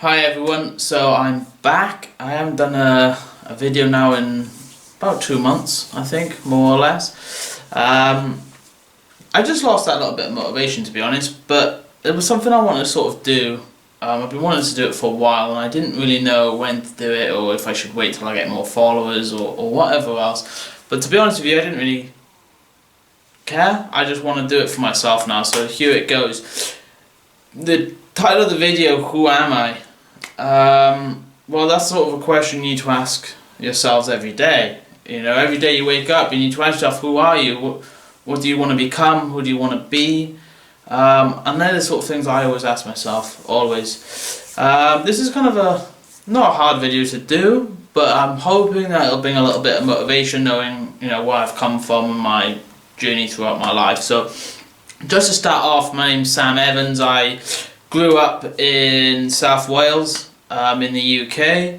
Hi everyone, so I'm back. I haven't done a video now in about 2 months, I think, more or less. I just lost that little bit of motivation, to be honest, but it was something I wanted to sort of do. I've been wanting to do it for a while and I didn't really know when to do it or if I should wait till I get more followers or whatever else. But to be honest with you, I didn't really care. I just want to do it for myself now, so here it goes. The title of the video, Who Am I? Well, that's sort of a question you need to ask yourselves every day. You know, every day you wake up, you need to ask yourself, who are you? What do you want to become? Who do you want to be? And they're the sort of things I always ask myself, always. This is kind of not a hard video to do, but I'm hoping that it'll bring a little bit of motivation, knowing, you know, where I've come from and my journey throughout my life. So, just to start off, my name's Sam Evans. I grew up in South Wales, in the UK.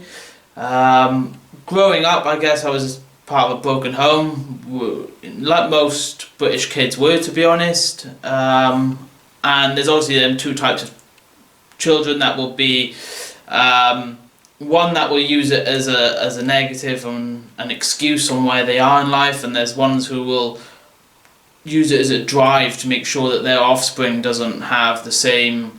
Growing up, I guess I was part of a broken home, like most British kids were, to be honest. And there's obviously them two types of children that will be one that will use it as a negative and an excuse on where they are in life, and there's ones who will use it as a drive to make sure that their offspring doesn't have the same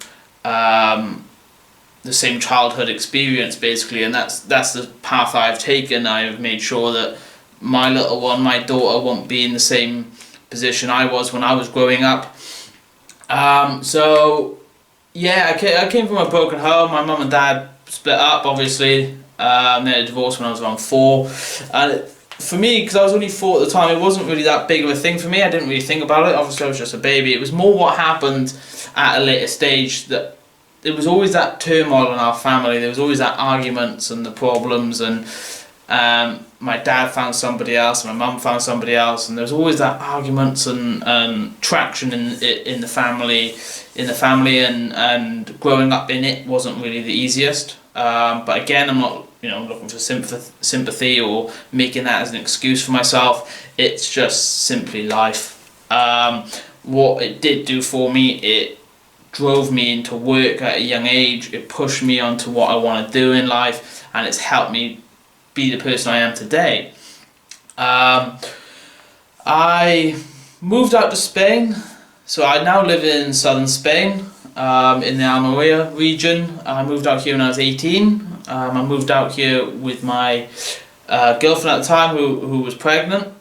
childhood experience, basically. And that's the path I've taken. I've made sure that my little one, my daughter, won't be in the same position I was when I was growing up. So yeah, I came from a broken home. My mum and dad split up, obviously. They had a divorce when I was around 4, and for me, because I was only 4 at the time, it wasn't really that big of a thing for me. I didn't really think about it. Obviously, I was just a baby. It was more what happened at a later stage, that there was always that turmoil in our family. There was always that arguments and the problems, and my dad found somebody else, and my mum found somebody else, and there was always that arguments and traction in the family, and growing up in it wasn't really the easiest. But again, I'm not, you know, looking for sympathy or making that as an excuse for myself. It's just simply life. What it did do for me, it drove me into work at a young age. It pushed me onto what I want to do in life, and it's helped me be the person I am today. I moved out to Spain, so I now live in southern Spain, in the Almeria region. I moved out here when I was 18. I moved out here with my girlfriend at the time, who was pregnant.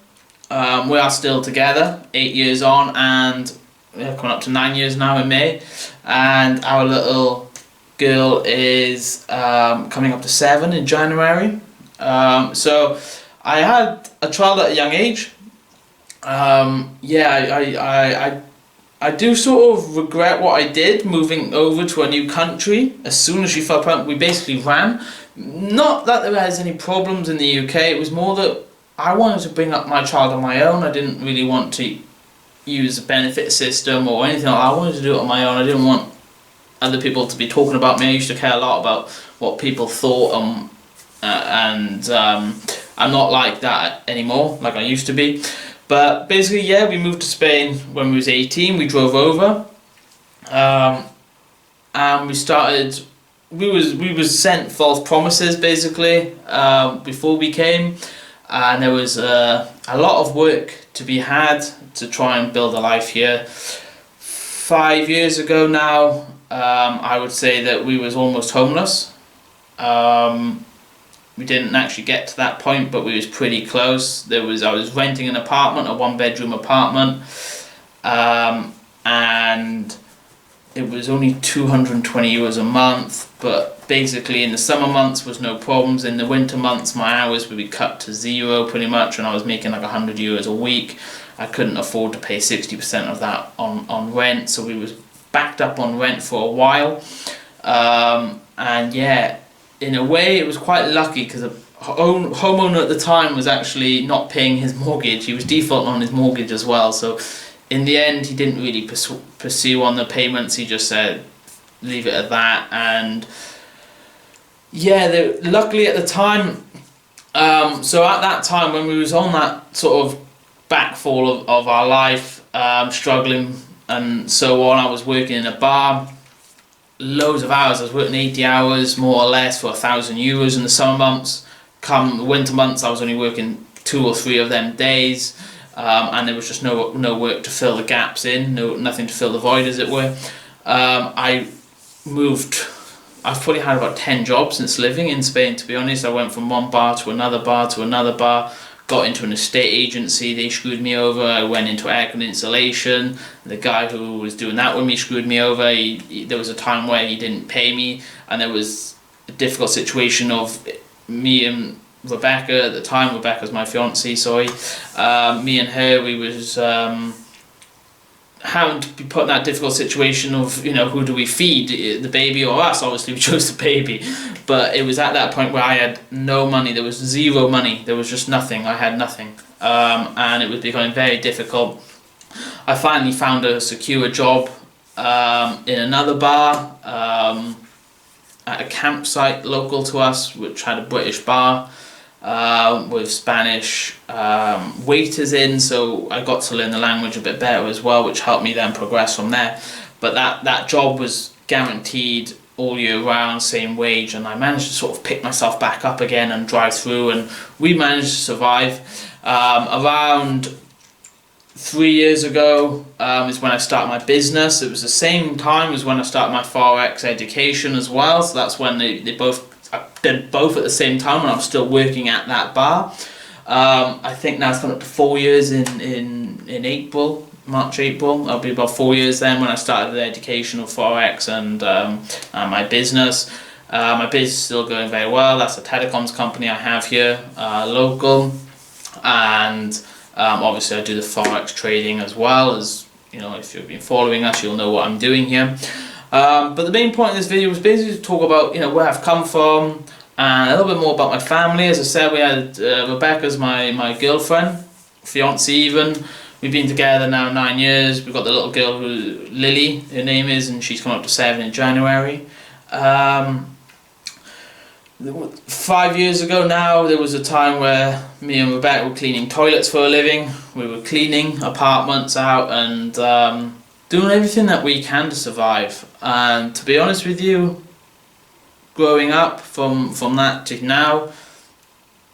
We are still together, 8 years on, and coming up to 9 years now in May. And our little girl is coming up to 7 in January. So I had a child at a young age. I do sort of regret what I did, moving over to a new country. As soon as she fell pregnant, we basically ran. Not that there was any problems in the UK, it was more that I wanted to bring up my child on my own. I didn't really want to use a benefit system or anything like that. I wanted to do it on my own. I didn't want other people to be talking about me. I used to care a lot about what people thought, and I'm not like that anymore, like I used to be. But basically, yeah, we moved to Spain when we was 18. We drove over, and we started. We was sent false promises, basically, before we came, and there was a lot of work to be had to try and build a life here. 5 years ago now, I would say that we was almost homeless. We didn't actually get to that point, but we was pretty close. I was renting an apartment, a 1-bedroom apartment, and it was only 220 euros a month. But basically, in the summer months was no problems. In the winter months, my hours would be cut to 0 pretty much, and I was making like 100 euros a week. I couldn't afford to pay 60% of that on rent, so we was backed up on rent for a while. And yeah, in a way it was quite lucky, because the homeowner at the time was actually not paying his mortgage. He was defaulting on his mortgage as well, so in the end he didn't really pursue on the payments. He just said leave it at that. And yeah, luckily at the time, so at that time when we was on that sort of backfall of our life, struggling and so on, I was working in a bar. loads of hours. I was working 80 hours more or less for €1,000 in the summer months. Come the winter months, I was only working 2 or 3 of them days, and there was just no work to fill the gaps in, nothing to fill the void, as it were. I moved. I've probably had about 10 jobs since living in Spain, to be honest. I went from one bar to another bar to another bar, got into an estate agency, they screwed me over. I went into aircon insulation, the guy who was doing that with me screwed me over. There was a time where he didn't pay me, and there was a difficult situation of me and Rebecca at the time. Rebecca's my fiancée, sorry. Me and her, we was having to be put in that difficult situation of, you know, who do we feed, the baby or us? Obviously we chose the baby, but it was at that point where I had no money. There was zero money, there was just nothing. I had nothing, and it was becoming very difficult. I finally found a secure job in another bar at a campsite local to us, which had a British bar with Spanish waiters in, so I got to learn the language a bit better as well, which helped me then progress from there. But that job was guaranteed all year round, same wage, and I managed to sort of pick myself back up again and drive through, and we managed to survive. Around 3 years ago is when I started my business. It was the same time as when I started my Forex education as well, so that's when I did both at the same time when I was still working at that bar. I think now it's coming up to 4 years in April, March, April. It'll be about 4 years then when I started the education of Forex and my business. My business is still going very well. That's a telecoms company I have here, local, and obviously I do the Forex trading as well. As you know, if you've been following us, you'll know what I'm doing here. But the main point of this video was basically to talk about, you know, where I've come from and a little bit more about my family. As I said, we had Rebecca's my girlfriend, fiancée even. We've been together now 9 years. We've got the little girl who Lily, her name is, and she's coming up to 7 in January. 5 years ago now, there was a time where me and Rebecca were cleaning toilets for a living. We were cleaning apartments out and doing everything that we can to survive. And to be honest with you, growing up from that to now,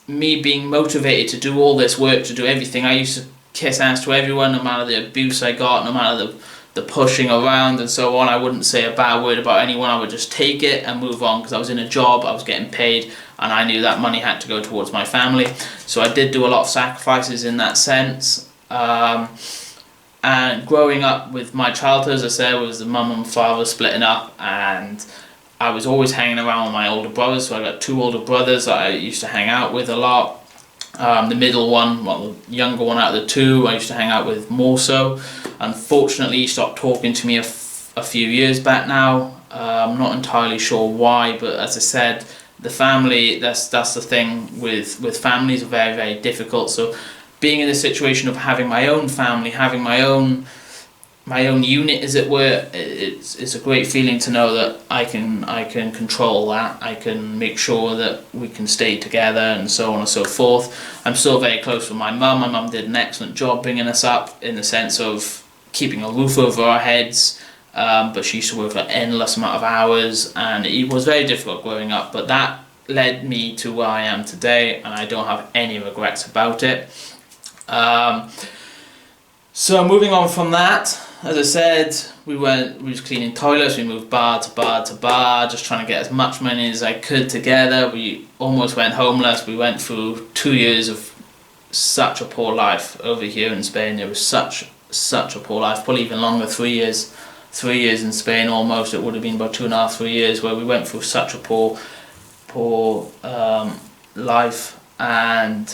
me being motivated to do all this work, to do everything, I used to kiss ass to everyone, no matter the abuse I got, no matter the pushing around and so on. I wouldn't say a bad word about anyone. I would just take it and move on, because I was in a job, I was getting paid, and I knew that money had to go towards my family. So I did do a lot of sacrifices in that sense. And growing up with my childhood, as I said, was the mum and father splitting up, and I was always hanging around with my older brothers. So I got 2 older brothers that I used to hang out with a lot. The middle one, well, the younger one out of the 2, I used to hang out with more so. Unfortunately, he stopped talking to me a few years back now. I'm not entirely sure why, but as I said, the family, that's the thing with families, are very, very difficult. So being in the situation of having my own family, having my own unit, as it were, it's a great feeling to know that I can control that. I can make sure that we can stay together and so on and so forth. I'm still very close with my mum. My mum did an excellent job bringing us up, in the sense of keeping a roof over our heads, but she used to work an endless amount of hours, and it was very difficult growing up, but that led me to where I am today, and I don't have any regrets about it. So moving on from that, as I said, we was cleaning toilets, we moved bar to bar to bar, just trying to get as much money as I could together. We almost went homeless. We went through 2 years of such a poor life over here in Spain. It was such a poor life, probably even longer, 3 years. 3 years in Spain almost. It would have been about 2.5, 3 years where we went through such a poor life. And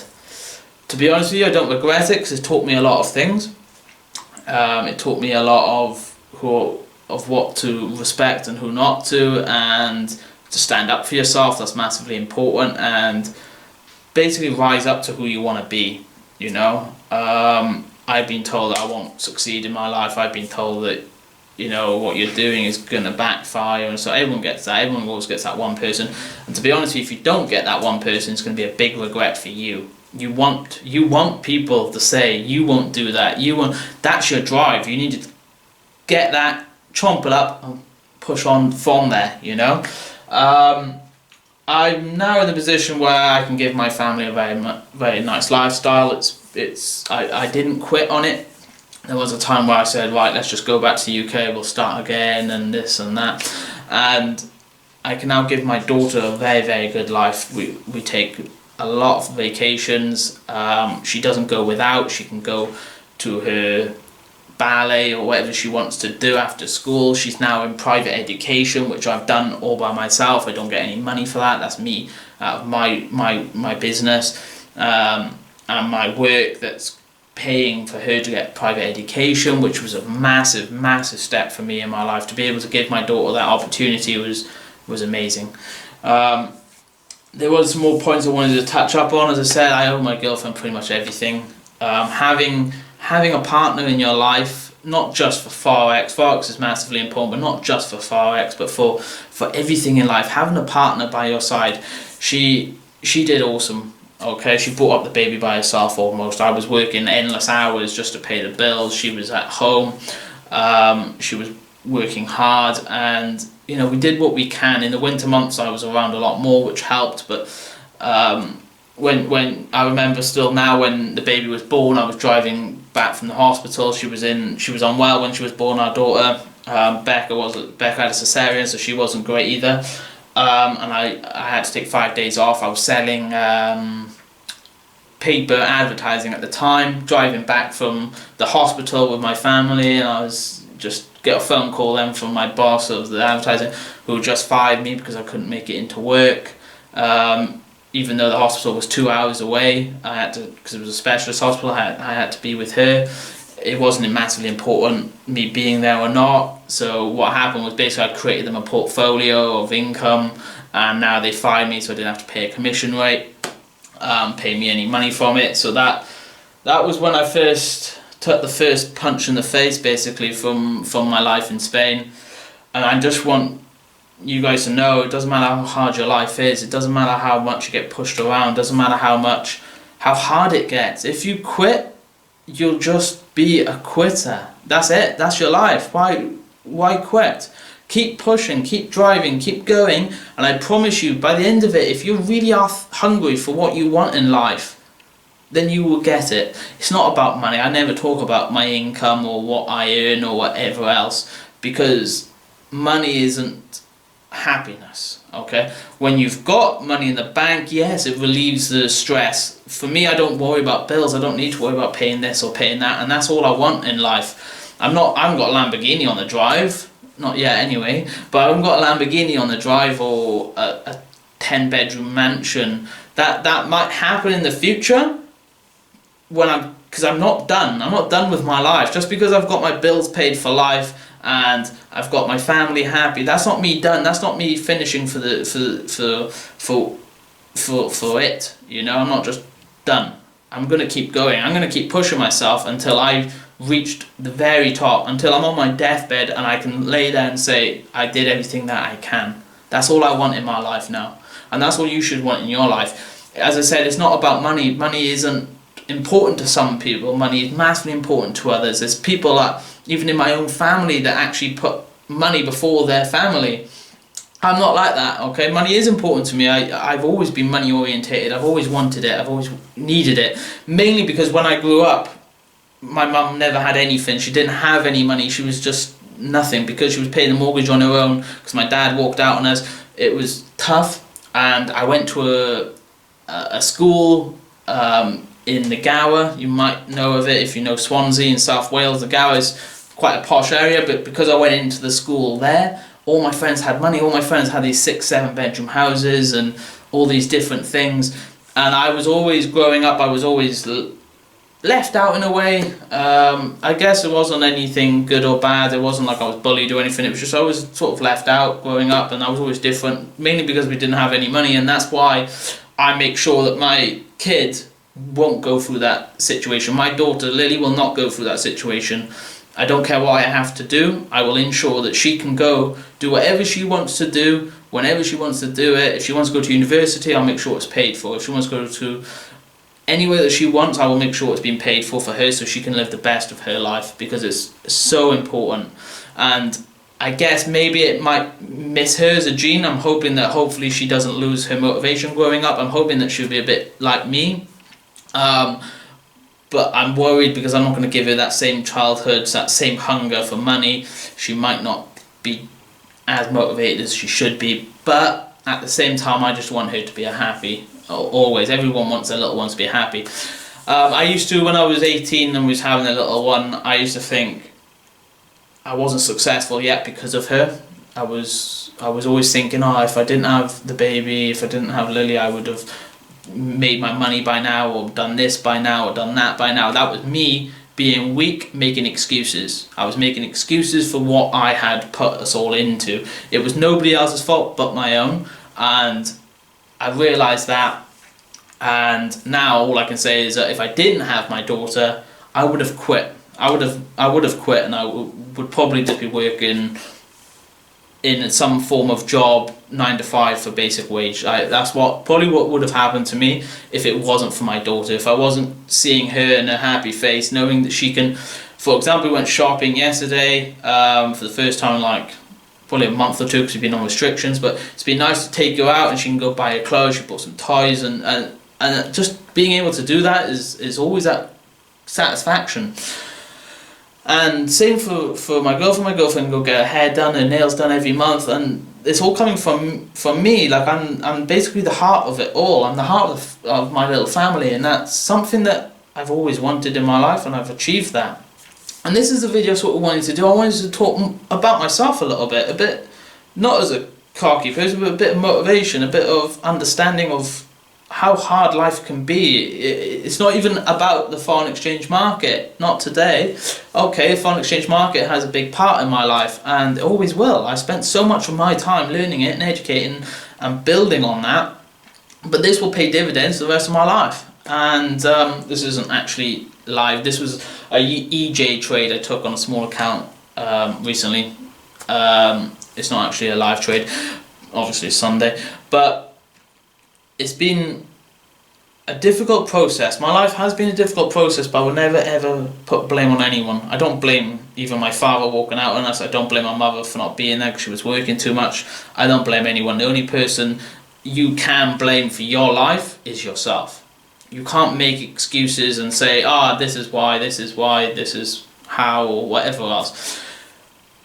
to be honest with you, I don't regret it, because it taught me a lot of things. It taught me a lot of what to respect and who not to, and to stand up for yourself. That's massively important, and basically rise up to who you want to be, you know. I've been told that I won't succeed in my life. I've been told that, you know, what you're doing is going to backfire, and so everyone gets that. Everyone always gets that one person, and to be honest with you, if you don't get that one person, it's going to be a big regret for you. You want people to say you won't do that. That's your drive. You need to get that, chomp it up, and push on from there, you know. I'm now in the position where I can give my family a very nice lifestyle. I didn't quit on it. There was a time where I said, right, let's just go back to the UK, we'll start again, and this and that. And I can now give my daughter a very good life. We take a lot of vacations. She doesn't go without. She can go to her ballet or whatever she wants to do after school. She's now in private education, which I've done all by myself. I don't get any money for that. That's me out of my business and my work that's paying for her to get private education, which was a massive step for me in my life. To be able to give my daughter that opportunity was amazing. There was some more points I wanted to touch up on. As I said, I owe my girlfriend pretty much everything. Having a partner in your life, not just for Forex is massively important, but not just for Forex, but for everything in life. Having a partner by your side, she did awesome. Okay, she brought up the baby by herself almost. I was working endless hours just to pay the bills. She was at home. She was working hard, and you know, we did what we can. In the winter months I was around a lot more, which helped, but when I remember still now, when the baby was born, I was driving back from the hospital. She was unwell when she was born, our daughter. Becca had a cesarean, so she wasn't great either. And I had to take 5 days off. I was selling paper advertising at the time, driving back from the hospital with my family, and I was just get a phone call then from my boss of the advertising, who just fired me because I couldn't make it into work. Even though the hospital was 2 hours away, I had to, because it was a specialist hospital, I had to be with her. It wasn't massively important me being there or not. So what happened was basically I created them a portfolio of income, and now they fired me, so I didn't have to pay a commission rate, pay me any money from it. So that was when I first took the first punch in the face, basically, from my life in Spain. And I just want you guys to know, it doesn't matter how hard your life is, it doesn't matter how much you get pushed around, it doesn't matter how hard it gets. If you quit, you'll just be a quitter. That's it. That's your life. Why quit? Keep pushing, keep driving, keep going, and I promise you, by the end of it, if you really are hungry for what you want in life, then you will get it. It's not about money. I never talk about my income or what I earn or whatever else, because money isn't happiness. Okay, when you've got money in the bank, yes, it relieves the stress. For me, I don't worry about bills. I don't need to worry about paying this or paying that, and that's all I want in life. I haven't got a Lamborghini on the drive, not yet anyway, but I haven't got a Lamborghini on the drive or a 10-bedroom mansion. That might happen in the future, because I'm not done with my life. Just because I've got my bills paid for life and I've got my family happy, that's not me done. That's not me finishing for it. You know, I'm not just done. I'm gonna keep going. I'm gonna keep pushing myself until I've reached the very top, until I'm on my deathbed and I can lay there and say I did everything that I can. That's all I want in my life now, and that's what you should want in your life. As I said, it's not about money. Money isn't important to some people. Money is massively important to others. There's people that, even in my own family, that actually put money before their family. I'm not like that, okay? Money is important to me. I've always been money orientated. I've always wanted it. I've always needed it. Mainly because when I grew up, my mum never had anything. She didn't have any money. She was just nothing, because she was paying the mortgage on her own, because my dad walked out on us. It was tough, and I went to a school in the Gower. You might know of it if you know Swansea in South Wales. The Gower is quite a posh area, but because I went into the school there, all my friends had money. All my friends had these 6-7 bedroom houses and all these different things, and I was always, growing up, I was always left out in a way. I guess it wasn't anything good or bad. It wasn't like I was bullied or anything. It was just I was sort of left out growing up, and I was always different, mainly because we didn't have any money. And that's why I make sure that my kid won't go through that situation. My daughter Lily will not go through that situation. I don't care what I have to do. I will ensure that she can go do whatever she wants to do, whenever she wants to do it. If she wants to go to university, I'll make sure it's paid for. If she wants to go to anywhere that she wants, I will make sure it's been paid for her, so she can live the best of her life, because it's so important. And I guess maybe it might miss her as a gene. I'm hoping that hopefully she doesn't lose her motivation growing up. I'm hoping that she'll be a bit like me. But I'm worried because I'm not going to give her that same childhood, that same hunger for money. She might not be as motivated as she should be, but at the same time I just want her to be happy. Always, everyone wants their little ones to be happy. I used to, when I was 18 and was having a little one, I used to think I wasn't successful yet because of her. I was always thinking, oh, if I didn't have the baby, if I didn't have Lily, I would have made my money by now, or done this by now, or done that by now. That was me being weak, making excuses. I was making excuses for what I had put us all into. It was nobody else's fault but my own, and I realised that. And now all I can say is that if I didn't have my daughter, I would have quit. I would have quit, and I would probably just be working in some form of job, 9 to 5 for basic wage. That's probably what would have happened to me if it wasn't for my daughter. If I wasn't seeing her in a happy face, knowing that she can, for example, we went shopping yesterday for the first time in like probably a month or two because we've been on restrictions, but it's been nice to take her out and she can go buy her clothes, she bought some toys, and just being able to do that is always that satisfaction. And same for my girlfriend. My girlfriend go get her hair done, her nails done every month, and it's all coming from me. Like I'm basically the heart of it all. I'm the heart of my little family, and that's something that I've always wanted in my life, and I've achieved that. And this is the video I sort of wanted to do. I wanted to talk about myself a little bit, not as a cocky person, but a bit of motivation, a bit of understanding of how hard life can be. It's not even about the foreign exchange market, not today. Okay, the foreign exchange market has a big part in my life, and it always will. I spent so much of my time learning it and educating and building on that, but this will pay dividends the rest of my life. And this isn't actually live. This was a EJ trade I took on a small account recently. It's not actually a live trade, obviously Sunday, but it's been a difficult process. My life has been a difficult process, but I will never ever put blame on anyone. I don't blame even my father walking out on us. I don't blame my mother for not being there because she was working too much. I don't blame anyone. The only person you can blame for your life is yourself. You can't make excuses and say, this is why, this is how, or whatever else.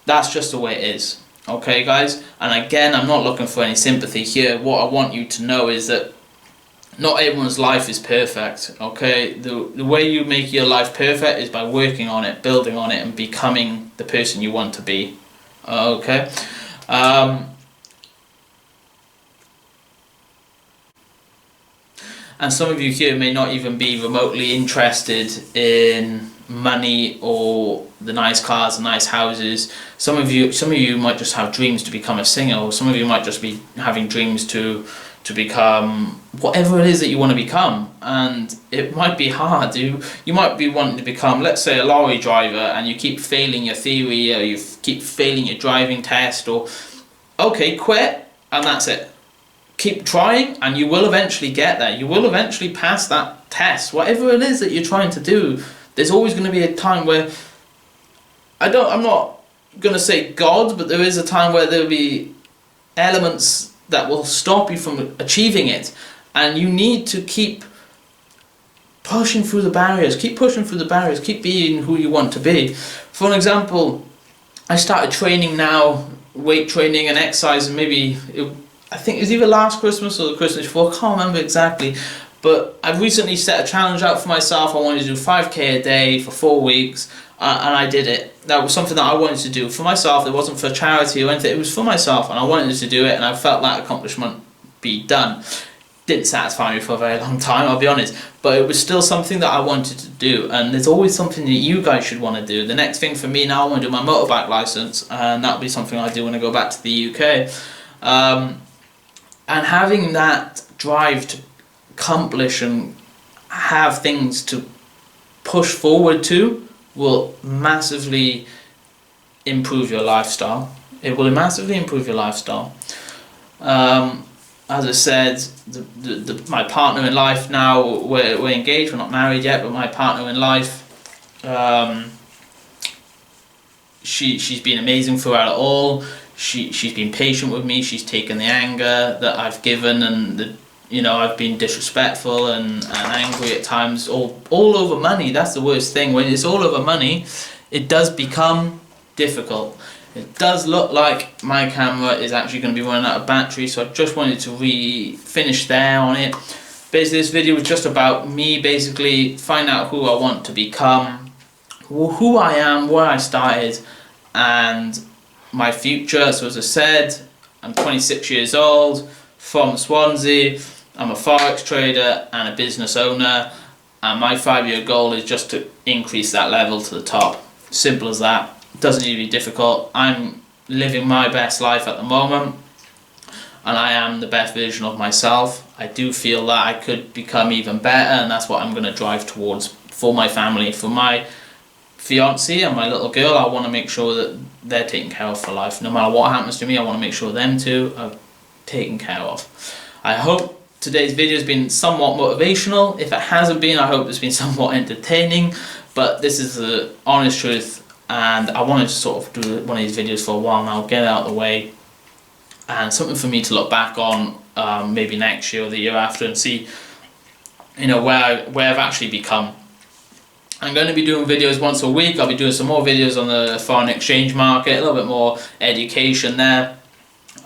That's just the way it is. Okay, guys? And again, I'm not looking for any sympathy here. What I want you to know is that not everyone's life is perfect, okay? The way you make your life perfect is by working on it, building on it, and becoming the person you want to be, okay? And some of you here may not even be remotely interested in money or the nice cars and nice houses. Some of you might just have dreams to become a singer, or some of you might just be having dreams to become whatever it is that you want to become, and it might be hard. You might be wanting to become, let's say, a lorry driver, and you keep failing your theory, or you keep failing your driving test, or okay, quit and that's it. Keep trying and you will eventually get there. You will eventually pass that test. Whatever it is that you're trying to do, there's always going to be a time where I'm not going to say God, but there is a time where there'll be elements that will stop you from achieving it, and you need to keep pushing through the barriers, keep being who you want to be. For an example, I started training now, weight training and exercise, and I think it was either last Christmas or the Christmas before, I can't remember exactly, but I recently set a challenge out for myself. I wanted to do 5k a day for 4 weeks, and I did it. That was something that I wanted to do for myself. It wasn't for charity or anything, it was for myself, and I wanted to do it, and I felt that accomplishment be done. Didn't satisfy me for a very long time, I'll be honest, but it was still something that I wanted to do, and there's always something that you guys should want to do. The next thing for me now, I want to do my motorbike license, and that'll be something I do when I go back to the UK. And having that drive to accomplish and have things to push forward to will massively improve your lifestyle. It will massively improve your lifestyle. As I said, my partner in life now, we're engaged, we're not married yet, but my partner in life, she's been amazing throughout it all. She's been patient with me. She's taken the anger that I've given, and I've been disrespectful and angry at times, all over money. That's the worst thing. When it's all over money, it does become difficult. It does look like my camera is actually going to be running out of battery, so I just wanted to finish there on it. Basically, this video was just about me basically find out who I want to become, who I am, where I started, and my future. So as I said, I'm 26 years old, from Swansea. I'm a forex trader and a business owner, and my 5-year goal is just to increase that level to the top. Simple as that. Doesn't need to be difficult. I'm living my best life at the moment, and I am the best version of myself. I do feel that I could become even better, and that's what I'm going to drive towards for my family, for my fiance and my little girl. I want to make sure that they're taken care of for life. No matter what happens to me, I want to make sure them two are taken care of. I hope today's video has been somewhat motivational. If it hasn't been, I hope it's been somewhat entertaining, but this is the honest truth, and I wanted to sort of do one of these videos for a while now, get it out of the way, and something for me to look back on maybe next year or the year after and see where I've actually become. I'm going to be doing videos once a week. I'll be doing some more videos on the foreign exchange market, a little bit more education there.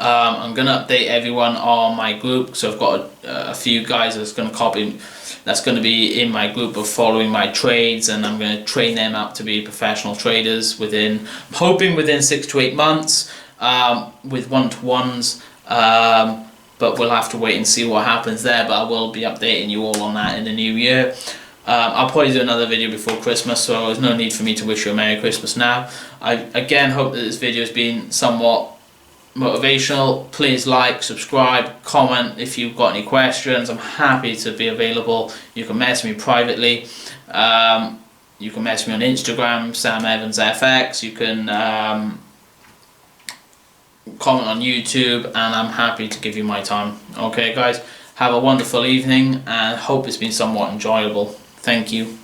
I'm going to update everyone on my group, so I've got a few guys that's going to be in my group of following my trades, and I'm going to train them up to be professional traders I'm hoping within 6 to 8 months, with one-to-ones, but we'll have to wait and see what happens there. But I will be updating you all on that in the new year. I'll probably do another video before Christmas, so there's no need for me to wish you a Merry Christmas now. I again hope that this video has been somewhat motivational. Please like, subscribe, comment if you've got any questions. I'm happy to be available. You can message me privately. You can message me on Instagram, SamEvansFX. You can comment on YouTube, and I'm happy to give you my time. Okay guys, have a wonderful evening, and hope it's been somewhat enjoyable. Thank you.